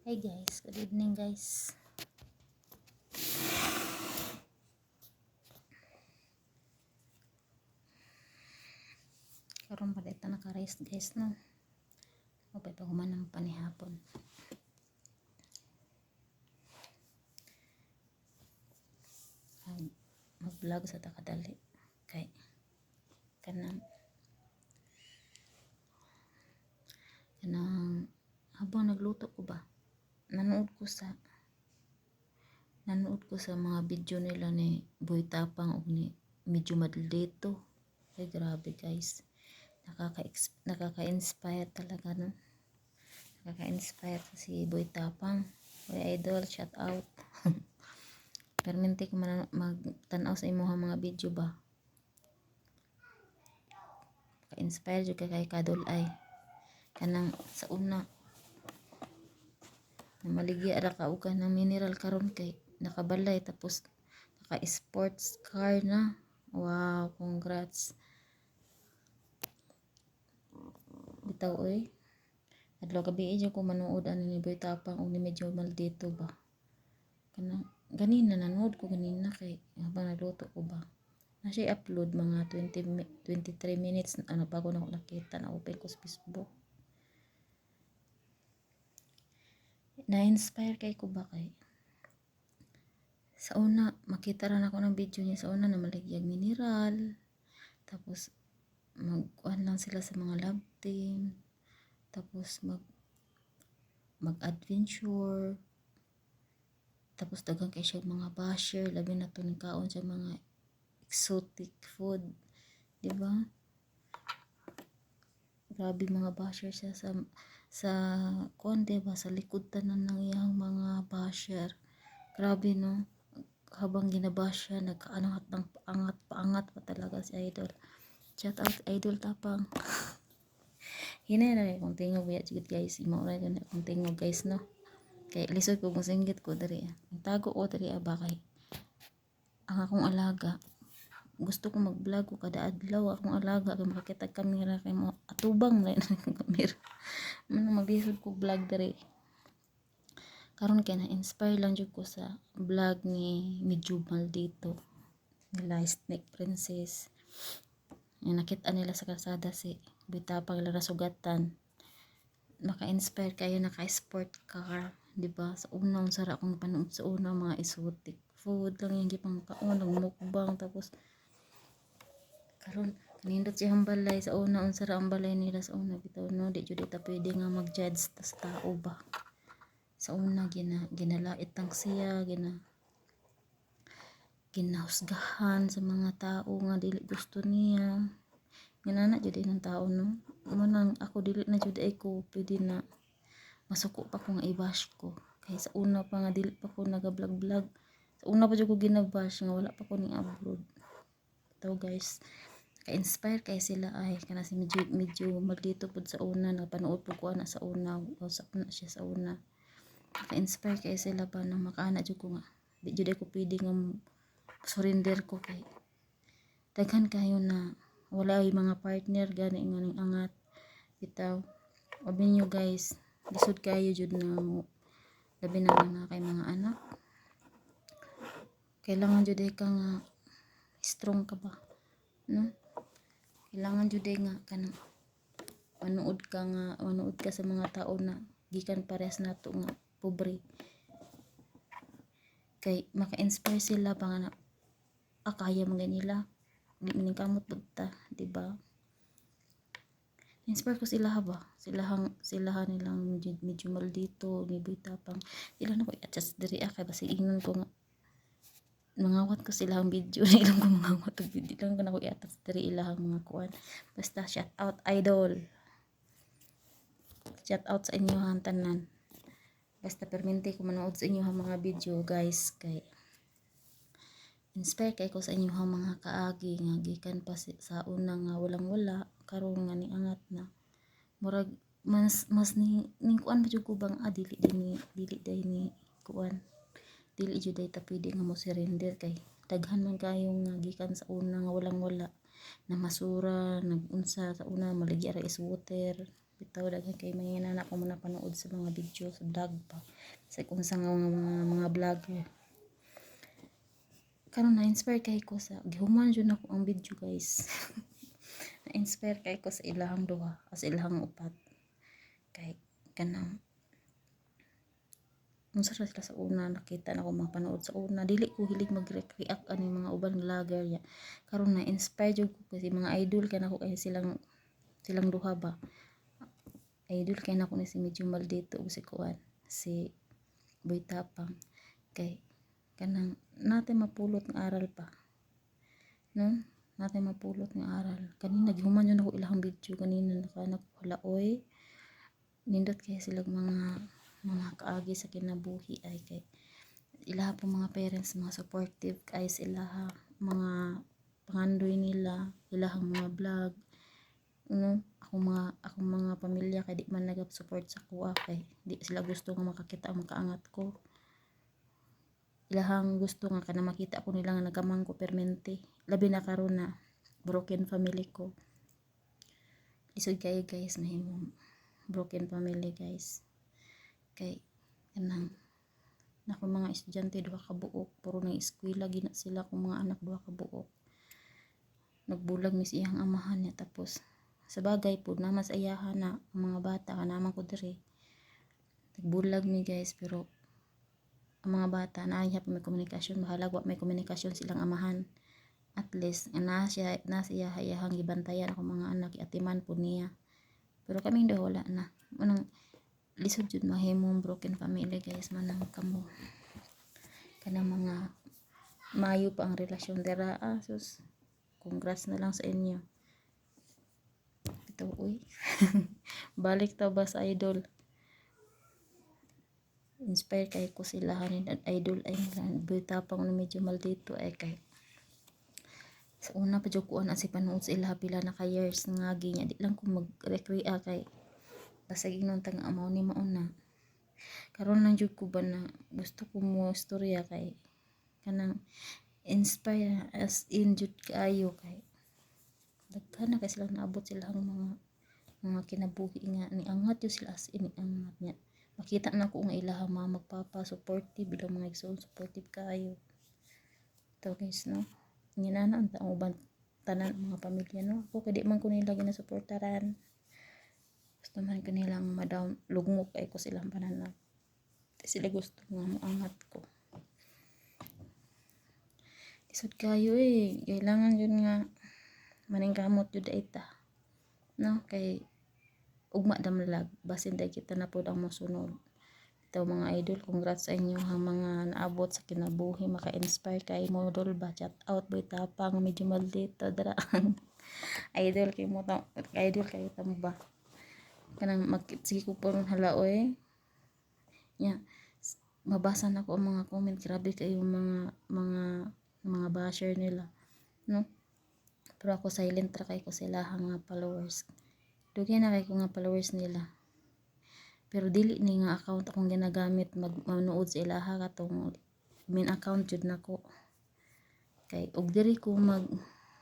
Hi guys, good evening guys. Karon pa dito naka-rest guys no. Upay pa humanang panihapon. Mag-vlog sa takadali. Kay kanang habang nagluto ko ba. Nanood ko sa mga video nila ni Boy Tapang ug ni Medyo Madlito. Ay grabe guys. Nakaka-inspire talaga no. Nakaka-inspire si Boy Tapang. Boy Idol, shout out. Perminti ko magtanaw sa imuhang mga video ba. Ka-inspire jud kay kadol ay kanang sa una maligya ra ka og kanang mineral karon kay nakabalay tapos naka-sports car na. Wow, congrats. Bitaw oy. Adlaw gabi ko manood ani ni Boy Tapang ug ni Medyo Maldito ba. Kanang ganina nanood ko ganina kay habang nagluto ko ba. Na siya upload mga 23 minutes ano bago na ako nakita na open ko sa Facebook. Na-inspire kay ko ba kay sa una makita ran ako ng video niya sa una na maligyag mineral tapos magkuhan lang sila sa mga love team tapos mag-adventure tapos dagang kay siya mga basher labi na to ng kaon siya mga exotic food, di ba? Grabe mga basher siya sa kuan, di ba? Sa likod tanan ng iyang mga basher. Grabe no. Habang ginabash siya, nagkaangat ng paangat pa talaga si Idol. Shout out Idol Tapang. Hinay na kung tingog ya jud guys. Imo ra na kung tingog guys no. Kay lisod ko kung singgit ko diri. Ang tago ko diri bakay. Ang akong alaga gusto ko mag-vlog ko kada adlaw akong alaga kay makakita kamera kay mo atubang na kamera. Maglisod ko vlog diri. Karon kay na-inspire lang jud ko sa vlog ni Medyo Maldito. Nila Snake Princess. Yung nakita nila sa kalsada si Boy Tapang lang nasugatan. Maka-inspire kayo naka-sport car, di ba? Sa unang sara akong panood sa unang mga exotic food lang yung gipang kaon mukbang tapos karon kanindot siyang balay sa una unsa ra ang balay nila sa una bitaw no di jud ta pwede nga mag-judge tas tao ba sa una ginalait ang siya ginahusgahan sa mga tao nga dili gusto niya ginana jud ng tao no mo nang ako dili na jud ay ko pwede na masuko pa ko nga i-bash ko kay sa una pa nga dili pa ko naga-vlog sa una pa jud ko ginabash nga wala pa ko ning upload to guys. Ka-inspire kay sila ay kana si medyo Maldito pud sa una napanood po ko ana sa una usap na siya sa una ka-inspire kay sila pa nang makaana jud ko nga di jud ko pwede nga surrender ko kay daghan kayo na wala ay mga partner gani nga ning angat bitaw obi nyo guys lisod kayo jud na labi na nga kay mga anak kailangan jud ka nga strong ka ba no kailangan jud nga kanang manood ka sa mga tao na gikan parehas nato nga pobre kay maka-inspire sila pa nga kaya man nila di man kamot budta di ba inspire ko sila ba silahan nilang Medyo Maldito ni Boy Tapang ilan ako i-adjust diri kay basi ingon ko nga mangawat ko silang video na ilang ko mangawat og video lang ko na ko i-attach diri ilahang mga kuan basta shout out Idol shout out sa inyo hang tanan basta perminti ko manood sa inyo hang mga video guys kay inspire kay ko sa inyo hang mga kaagi nga gikan pa sa una nga walang wala karon nga ni angat na murag mas ni kuan pa jud ko bang dili dai ni kuan dili jud ay ta pwede nga mo surrender kay daghan man kayong nga gikan sa una nga walang wala na masura nagunsa sa una maligya ra is water bitaw daghan kay may nana ko muna panood sa mga video sa vlog pa sa kung sa mga vlogger. Karon na-inspire kay ko sa gihuman jud ako ang video guys. Na-inspire kay ko sa ilahang duha as ilahang upat kay kanang unsa ra sila sa una nakita na ko mapanood sa una dili ko hilig mag-react ani mga ubang vlogger ya karon na-inspire jud ko kasi mga idol kay nako kay silang duha ba idol kay nako ni si Medyo Maldito ug si Kuan si Boy Tapang kay kanang natin mapulot ng aral pa no natin mapulot ng aral kanina gihuman yun ako ilahang video kanina nagwalaoy nindot kay silang mga kaagi sa kinabuhi ay kay ilaha po mga parents mga supportive kay sila mga pangandoy nila ilahang mga vlog no akong mga pamilya kay di man nagap support sa kuha kay di sila gusto nga makakita ang makaangat ko ilahang gusto nga kana makita ko nila nga nagamang ko permente labi na karon na broken family ko lisod kayo guys mahimong broken family guys kay kanang nako mga estudyante duha ka buok puro na eskwela gina sila kung mga anak duha ka buok nagbulag mi siyang amahan niya tapos sa bagay po na mas ayahan na ang mga bata kanaman ko dire nagbulag mi guys pero ang mga bata na ay may komunikasyon bahala wa may komunikasyon silang amahan at least na siya hayahang gibantayan ako mga anak atiman po niya pero kaming daw wala na manang lisod jud mahimong broken family guys manang kamo kanang mga mayo pa ang relasyon dira sus congrats na lang sa inyo ito uy balik ta ba sa idol inspire kay ko sila hanin idol ay Boy Tapang na Medyo Maldito ay kay sa una pa jud kuan asi panood sa ila pila na ka years nga ginya di lang ko mag-recrea kay basta ginon tang amaw ni mauna karon lang jud ko ba na gusto ko mo istorya kay kanang inspire as in jud kaayo kay daghan na kay sila naabot sila ang mga kinabuhi nga ni angat yo sila as in angat niya makita na ko nga ilaha mama magpapa supportive bilang mga igsoon supportive kaayo to guys no nginana ang uban tanan mga pamilya no ako kay di man ko nila ginasuportaran gusto man ko nilang madown lugmok kay ko silang pananaw sila gusto nga moangat ko isod kayo kailangan yun nga maningkamot jud ita no kay ugma damlag basin day kita na pod ang mosunod ito mga idol congrats sa inyo ang mga naabot sa kinabuhi maka-inspire kay model ba chat out Boy Tapang Medyo Maldito dara idol kay mo idol kayo tamo ba kanang sige ko pong halaoy nya mabasa na ko ang mga comment grabe kayo mga basher nila no pero ako silent ra kay ko sila nga followers dugay na kay ko nga followers nila pero dili ni nga account akong ginagamit manood sa ilaha katong main account jud nako kay og diri ko mag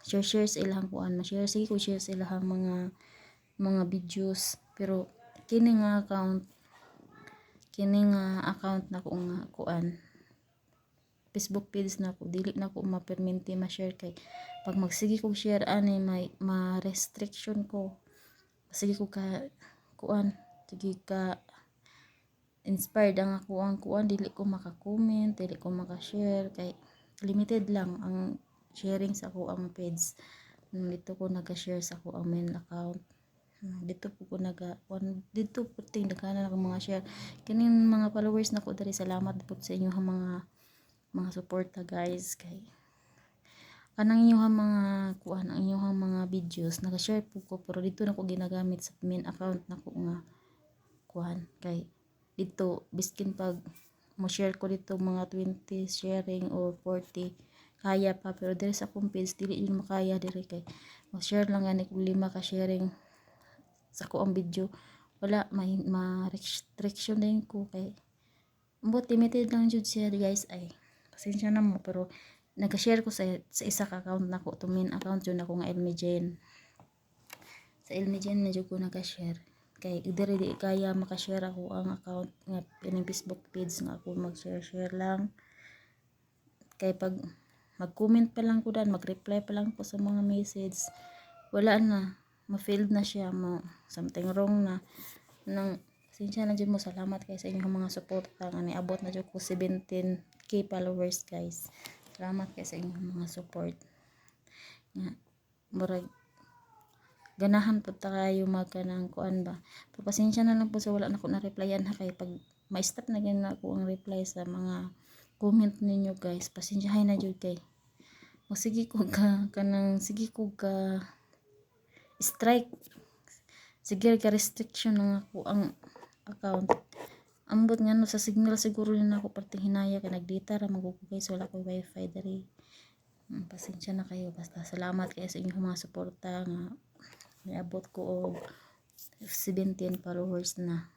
share sa ilahang kuan ma-share sige ko share sa ilahang mga videos pero kini nga account nako nga kuan Facebook page nako dili nako ma-permente ma-share kay pag magsige ko share ani may ma-restriction ko sige ko ka kuan sige ka inspired ang ako ang kuan dili ko maka-comment dili ko maka-share kay limited lang ang sharing sa ako ang page dito ko naga-share sa ako ang main account dito po ko dito po ting daghanan ako mga share kaning mga followers nako diri salamat po sa inyo mga suporta guys kay kanang inyong mga kuan ang inyong mga videos naga-share po ko pero dito na ko ginagamit sa main account nako nga kuan kay dito biskin pag mo share ko dito mga 20 sharing or 40 kaya pa pero diri sa akong page dili yun makaya diri kay mo share lang ani kung 5 ka sharing sa ko ang video wala ma-restriction din ko kay but limited lang jud siya guys ay pasensya na mo pero nag-share ko sa isa ka account nako to main account jud ako nga Elmijen sa Elmijen na jud ko nag-share kay diri di kaya makashare ako ang account nga ining Facebook page nga ako mag-share lang. Kay pag mag-comment pa lang ko dan, mag-reply pa lang po sa mga message, wala na, ma-failed na siya, something wrong na. Nang pasensya na dyan mo, salamat kayo sa inyong mga support nga niabot na dyan ko 17k followers guys. Salamat kayo sa inyong mga support nga murag ganahan po tayo magkanang kuan ba. Pero pasensya na lang po sa wala na ko na replyan ha, kay pag ma-stop na ganyan ako ang reply sa mga comment ninyo guys. Pasensyahay na jud kay. O sige ko ka kanang sige ko ka strike. Sige ka restriction ng ako ang account. Ambot nga no sa signal siguro na ako parte hinaya kay nagdata ra magugugay so wala ko wifi diri. Pasensya na kayo, basta salamat kayo sa inyong mga suporta nga niabot ko og 17 followers na.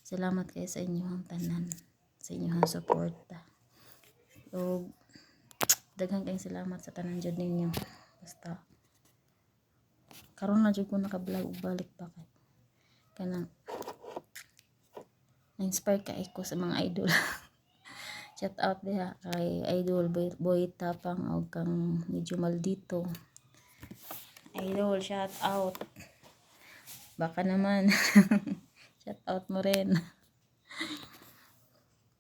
Salamat kayo sa inyong tanan, sa inyong suporta. O daghang kayong salamat sa tanan jud ninyo. Basta karon na jud ko naka-vlog og balik pa kay kanang na-inspire ka ko sa mga idol. Shout out diha kay idol boy tapang og kang medyo maldito. Idol, shout out. Baka naman. Shout out mo rin.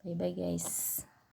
Bye bye guys.